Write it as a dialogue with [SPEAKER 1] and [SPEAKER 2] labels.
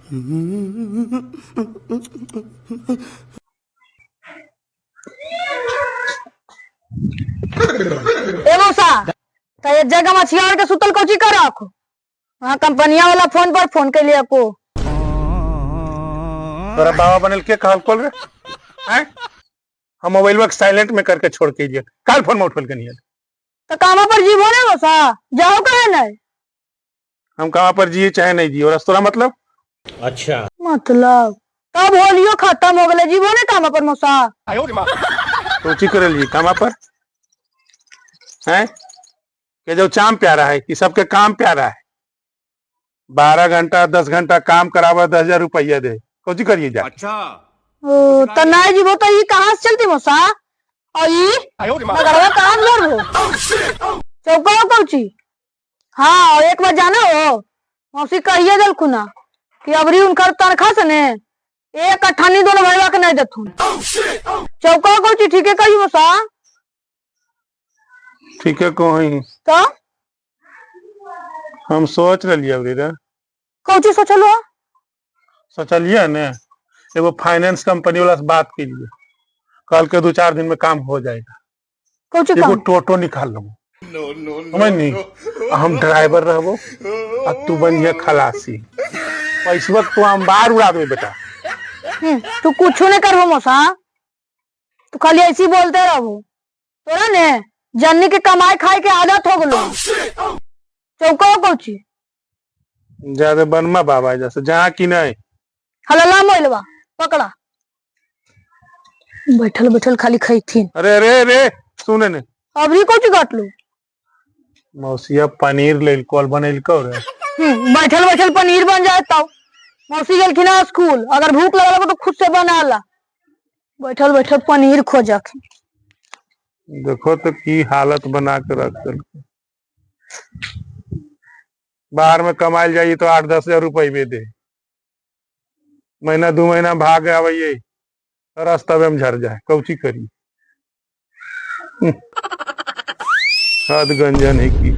[SPEAKER 1] ए मौसा तो एक जगह मछिया के सुतल कोची कर रखो। वहाँ कंपनिया वाला फोन पर फोन के लिए को
[SPEAKER 2] तोरा बाबा बनल के कहल कॉल रे हैं? हम मोबाइल वर्क साइलेंट में करके छोड़ के दिया, काल फोन में उठल के नहीं।
[SPEAKER 1] तो कामा पर जीव हो ना मौसा जाओ कहे नहीं।
[SPEAKER 2] हम कहाँ पर जिए चाहे नहीं जिए, और तोरा मतलब
[SPEAKER 3] अच्छा
[SPEAKER 1] मतलब तब होलियो खत्म हो गए जीवो ने कामा पर मौसा।
[SPEAKER 2] तो ची कर लिए कामा पर हैं कि जो चाम प्यारा है कि सबके काम प्यारा है। 12 घंटा 10 घंटा काम करावा 10,000 रुपया दे, कोची करिए जा।
[SPEAKER 3] अच्छा
[SPEAKER 1] तो नहीं जीवो तो ये कहाँ से चलती मौसा और ये नगरवा कहाँ से घर हो चौका कोची। हाँ और एक बार जाना हो मौसी कहिए दल खुना कि अबरी उनका तनखा से ने एक अठानी दोनों भैया के नहीं देथु चौका कोची। ठीक है कही मौसा।
[SPEAKER 2] ठीक है कोई
[SPEAKER 1] तो
[SPEAKER 2] हम सोच रही रे
[SPEAKER 1] कोची सोचलो
[SPEAKER 2] सोचलिए ने एगो फाइनेंस कंपनी वाला से बात की लिए, कल के 2-4 दिन में काम हो जाएगा।
[SPEAKER 1] कोची
[SPEAKER 2] एगो
[SPEAKER 1] काम
[SPEAKER 2] टोटो निकाल लो समझ नहीं, हम ड्राइवर रहबो और तू बनिए खलासी। पैसा तू अंबार उड़ा दे बेटा।
[SPEAKER 1] तू कुछ नहीं करबो मौसा, तू खाली ऐसी बोलते रहो। तोरा ने जन्नी के कमाई खाई के आदत हो गलो चौका कोची।
[SPEAKER 2] ज्यादा बनमा बाबा जैसे जहाँ की नहीं
[SPEAKER 1] हलला मोइलवा पकड़ा बैठल बैठल खाली खाई थी।
[SPEAKER 2] अरे अरे अरे सुने ने
[SPEAKER 1] अबरी कोची काट लो
[SPEAKER 2] मौसिया पनीर ले कॉल बनेल को रे।
[SPEAKER 1] बैठल बैठल पनीर बन जाए तब मौसी गलखी ना स्कूल, अगर भूख लगल तो खुद से बना ला। बैठल बैठल पनीर खोजा
[SPEAKER 2] देखो तो की हालत बना के रख दल। बाहर में कमाई जाइए तो 8-10 हजार रुपये दे, महीना 2 महीना भाग आवे रास्ता में झर जाए, कौची करी। हद गंजन है की